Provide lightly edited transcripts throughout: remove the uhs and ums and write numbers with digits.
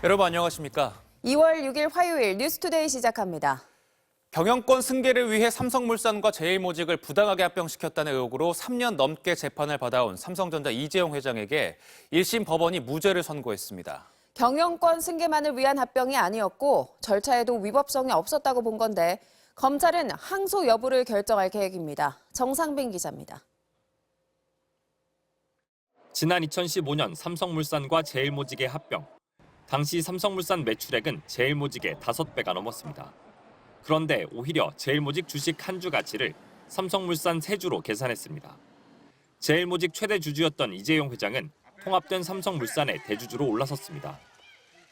여러분 안녕하십니까? 2월 6일 화요일 뉴스투데이 시작합니다. 경영권 승계를 위해 삼성물산과 제일모직을 부당하게 합병시켰다는 의혹으로 3년 넘게 재판을 받아온 삼성전자 이재용 회장에게 1심 법원이 무죄를 선고했습니다. 경영권 승계만을 위한 합병이 아니었고 절차에도 위법성이 없었다고 본 건데 검찰은 항소 여부를 결정할 계획입니다. 정상빈 기자입니다. 지난 2015년 삼성물산과 제일모직의 합병. 당시 삼성물산 매출액은 제일모직의 5배가 넘었습니다. 그런데 오히려 제일모직 주식 한 주 가치를 삼성물산 3주로 계산했습니다. 제일모직 최대 주주였던 이재용 회장은 통합된 삼성물산의 대주주로 올라섰습니다.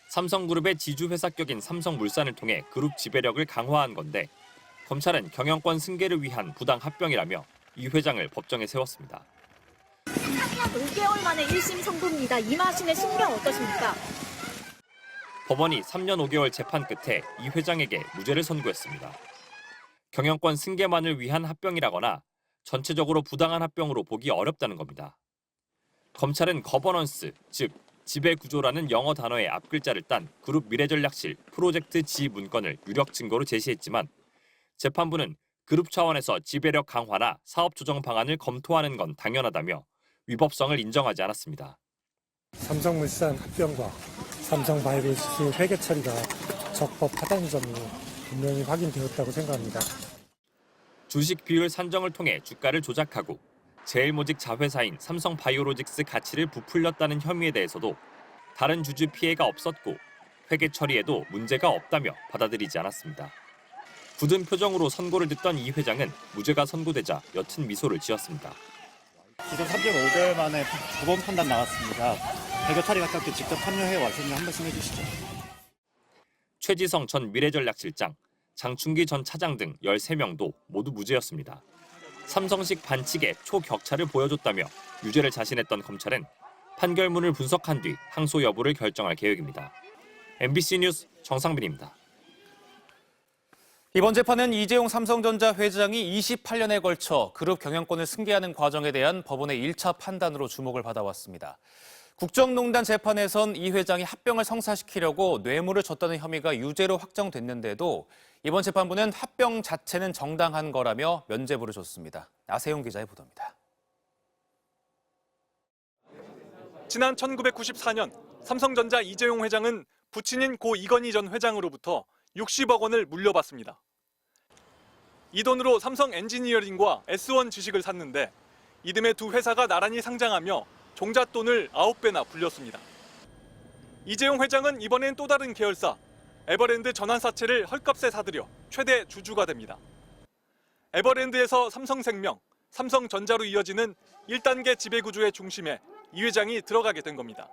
삼성그룹의 지주회사격인 삼성물산을 통해 그룹 지배력을 강화한 건데 검찰은 경영권 승계를 위한 부당 합병이라며 이 회장을 법정에 세웠습니다. 3년 5개월 만에 1심 선고입니다. 임하신의 신경 어떠십니까? 법원이 3년 5개월 재판 끝에 이 회장에게 무죄를 선고했습니다. 경영권 승계만을 위한 합병이라거나 전체적으로 부당한 합병으로 보기 어렵다는 겁니다. 검찰은 거버넌스, 즉 지배구조라는 영어 단어의 앞글자를 딴 그룹 미래전략실 프로젝트 G 문건을 유력 증거로 제시했지만 재판부는 그룹 차원에서 지배력 강화나 사업 조정 방안을 검토하는 건 당연하다며 위법성을 인정하지 않았습니다. 삼성물산 합병과 삼성바이오로직스 회계 처리가 적법하다는 점이 분명히 확인되었다고 생각합니다. 주식 비율 산정을 통해 주가를 조작하고 제일모직 자회사인 삼성바이오로직스 가치를 부풀렸다는 혐의에 대해서도 다른 주주 피해가 없었고 회계 처리에도 문제가 없다며 받아들이지 않았습니다. 굳은 표정으로 선고를 듣던 이 회장은 무죄가 선고되자 옅은 미소를 지었습니다. 기소 3개월 5개월 만에 법원 판단 나왔습니다. 회계 처리 같은 게 직접 참여해 왔으니 한 말씀 해주시죠. 최지성 전 미래전략실장, 장충기 전 차장 등 13명도 모두 무죄였습니다. 삼성식 반칙에 초격차를 보여줬다며 유죄를 자신했던 검찰은 판결문을 분석한 뒤 항소 여부를 결정할 계획입니다. MBC 뉴스 정상빈입니다. 이번 재판은 이재용 삼성전자 회장이 28년에 걸쳐 그룹 경영권을 승계하는 과정에 대한 법원의 1차 판단으로 주목을 받아왔습니다. 국정농단 재판에선 이 회장이 합병을 성사시키려고 뇌물을 줬다는 혐의가 유죄로 확정됐는데도 이번 재판부는 합병 자체는 정당한 거라며 면죄부를 줬습니다. 나세용 기자의 보도입니다. 지난 1994년 삼성전자 이재용 회장은 부친인 고 이건희 전 회장으로부터 60억 원을 물려받습니다. 이 돈으로 삼성 엔지니어링과 S1 주식을 샀는데 이듬해 두 회사가 나란히 상장하며 종잣돈을 9배나 불렸습니다. 이재용 회장은 이번엔 또 다른 계열사 에버랜드 전환사채를 헐값에 사들여 최대 주주가 됩니다. 에버랜드에서 삼성생명, 삼성전자로 이어지는 1단계 지배구조의 중심에 이 회장이 들어가게 된 겁니다.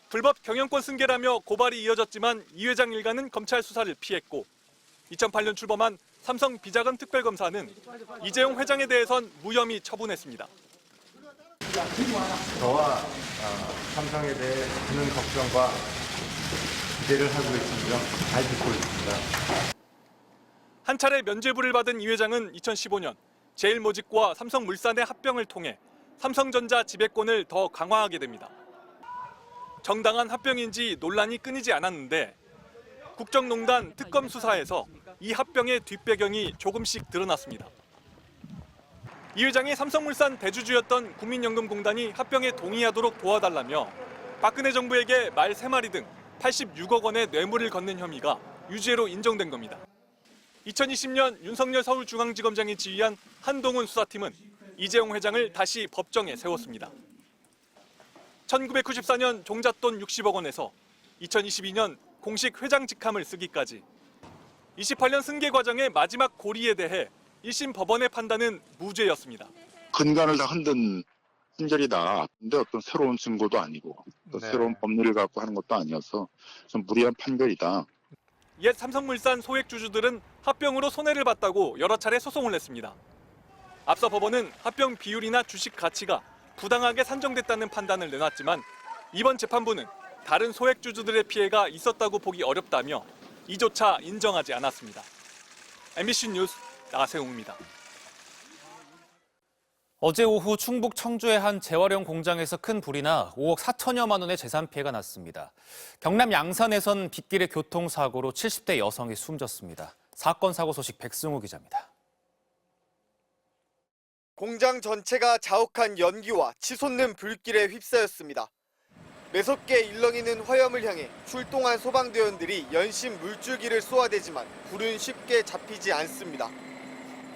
불법 경영권 승계라며 고발이 이어졌지만 이 회장 일가는 검찰 수사를 피했고 2008년 출범한 삼성 비자금 특별검사는 이재용 회장에 대해선 무혐의 처분했습니다. 저와 삼성에 대해 많은 걱정과 기대를 하고 있으며 잘 듣고 있습니다. 한 차례 면죄부를 받은 이 회장은 2015년 제일모직과 삼성물산의 합병을 통해 삼성전자 지배권을 더 강화하게 됩니다. 정당한 합병인지 논란이 끊이지 않았는데 국정농단 특검 수사에서 이 합병의 뒷배경이 조금씩 드러났습니다. 이 회장이 삼성물산 대주주였던 국민연금공단이 합병에 동의하도록 도와달라며 박근혜 정부에게 말 3마리 등 86억 원의 뇌물을 건넨 혐의가 유죄로 인정된 겁니다. 2020년 윤석열 서울중앙지검장이 지휘한 한동훈 수사팀은 이재용 회장을 다시 법정에 세웠습니다. 1994년 종잣돈 60억 원에서 2022년 공식 회장 직함을 쓰기까지 28년 승계 과정의 마지막 고리에 대해 1심 법원의 판단은 무죄였습니다. 근간을 다 흔든 심절이다. 근데 어떤 새로운 증거도 아니고 또 새로운 법리를 갖고 하는 것도 아니어서 좀 무리한 판결이다. 옛 삼성물산 소액 주주들은 합병으로 손해를 봤다고 여러 차례 소송을 냈습니다. 앞서 법원은 합병 비율이나 주식 가치가 부당하게 산정됐다는 판단을 내놨지만 이번 재판부는 다른 소액 주주들의 피해가 있었다고 보기 어렵다며 이조차 인정하지 않았습니다. MBC 뉴스 나세웅입니다. 어제 오후 충북 청주의 한 재활용 공장에서 큰 불이 나 5억 4천여만 원의 재산 피해가 났습니다. 경남 양산에선 빗길의 교통사고로 70대 여성이 숨졌습니다. 사건 사고 소식 백승우 기자입니다. 공장 전체가 자욱한 연기와 치솟는 불길에 휩싸였습니다. 매섭게 일렁이는 화염을 향해 출동한 소방대원들이 연신 물줄기를 쏘아대지만 불은 쉽게 잡히지 않습니다.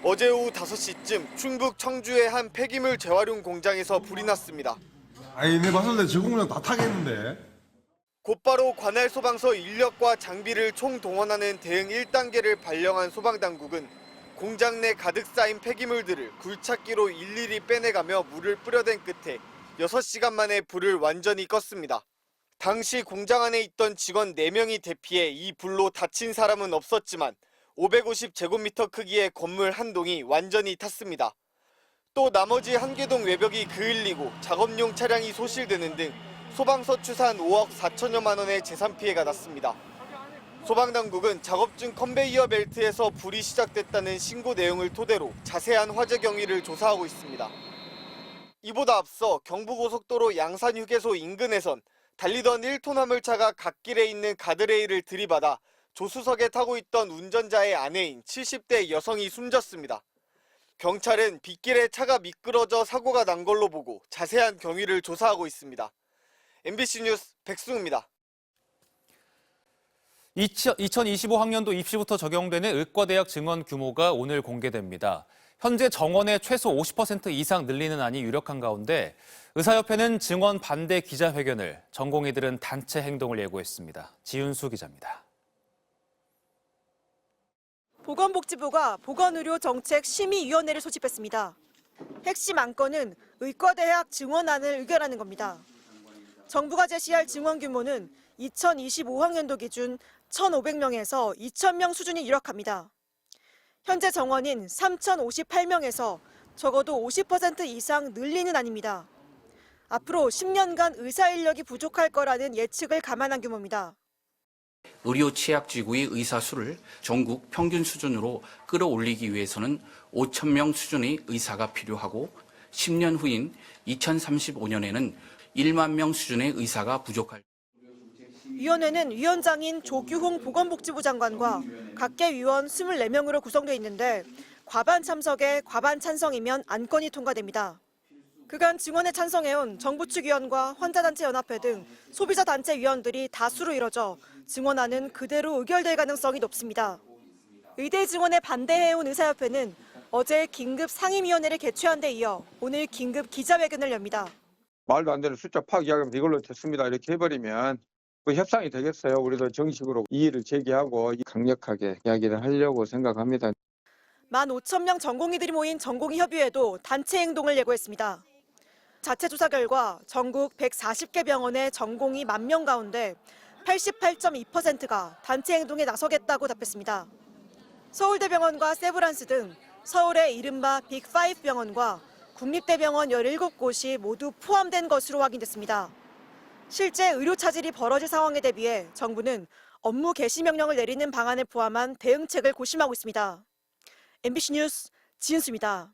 어제 오후 5시쯤 충북 청주의 한 폐기물 재활용 공장에서 불이 났습니다. 내 봤을 때 저 공장 다 타겠는데. 곧바로 관할 소방서 인력과 장비를 총동원하는 대응 1단계를 발령한 소방당국은 공장 내 가득 쌓인 폐기물들을 굴착기로 일일이 빼내가며 물을 뿌려댄 끝에 6시간 만에 불을 완전히 껐습니다. 당시 공장 안에 있던 직원 4명이 대피해 이 불로 다친 사람은 없었지만 550제곱미터 크기의 건물 한 동이 완전히 탔습니다. 또 나머지 한 개 동 외벽이 그을리고 작업용 차량이 소실되는 등 소방서 추산 5억 4천여만 원의 재산 피해가 났습니다. 소방당국은 작업 중 컨베이어 벨트에서 불이 시작됐다는 신고 내용을 토대로 자세한 화재 경위를 조사하고 있습니다. 이보다 앞서 경부고속도로 양산휴게소 인근에선 달리던 1톤 화물차가 갓길에 있는 가드레일을 들이받아 조수석에 타고 있던 운전자의 아내인 70대 여성이 숨졌습니다. 경찰은 빗길에 차가 미끄러져 사고가 난 걸로 보고 자세한 경위를 조사하고 있습니다. MBC 뉴스 백승우입니다. 2025학년도 입시부터 적용되는 의과대학 증원 규모가 오늘 공개됩니다. 현재 정원의 최소 50% 이상 늘리는 안이 유력한 가운데 의사협회는 증원 반대 기자회견을, 전공의들은 단체 행동을 예고했습니다. 지윤수 기자입니다. 보건복지부가 보건의료정책심의위원회를 소집했습니다. 핵심 안건은 의과대학 증원안을 의결하는 겁니다. 정부가 제시할 증원 규모는 2025학년도 기준 1,500명에서 2,000명 수준이 유력합니다. 현재 정원인 3,058명에서 적어도 50% 이상 늘리는 안입니다. 앞으로 10년간 의사 인력이 부족할 거라는 예측을 감안한 규모입니다. 의료 취약지구의 의사 수를 전국 평균 수준으로 끌어올리기 위해서는 5,000명 수준의 의사가 필요하고 10년 후인 2035년에는 1만 명 수준의 의사가 부족할. 위원회는 위원장인 조규홍 보건복지부 장관과 각계 위원 24명으로 구성되어 있는데 과반 참석에 과반 찬성이면 안건이 통과됩니다. 그간 증원에 찬성해온 정부 측 위원과 환자단체 연합회 등 소비자단체 위원들이 다수로 이뤄져 증원안은 그대로 의결될 가능성이 높습니다. 의대 증원에 반대해온 의사협회는 어제 긴급 상임위원회를 개최한 데 이어 오늘 긴급 기자회견을 엽니다. 말도 안 되는 숫자 파악 이야기하면 이걸로 됐습니다. 이렇게 해버리면 협상이 되겠어요. 우리도 정식으로 이의를 제기하고 강력하게 이야기를 하려고 생각합니다. 15,000명 전공의들이 모인 전공의협의회도 단체 행동을 예고했습니다. 자체 조사 결과 전국 140개 병원의 전공의 10,000명 가운데 88.2%가 단체 행동에 나서겠다고 답했습니다. 서울대병원과 세브란스 등 서울의 이른바 빅5 병원과 국립대병원 17곳이 모두 포함된 것으로 확인됐습니다. 실제 의료 차질이 벌어질 상황에 대비해 정부는 업무 개시 명령을 내리는 방안을 포함한 대응책을 고심하고 있습니다. MBC 뉴스 지은수입니다.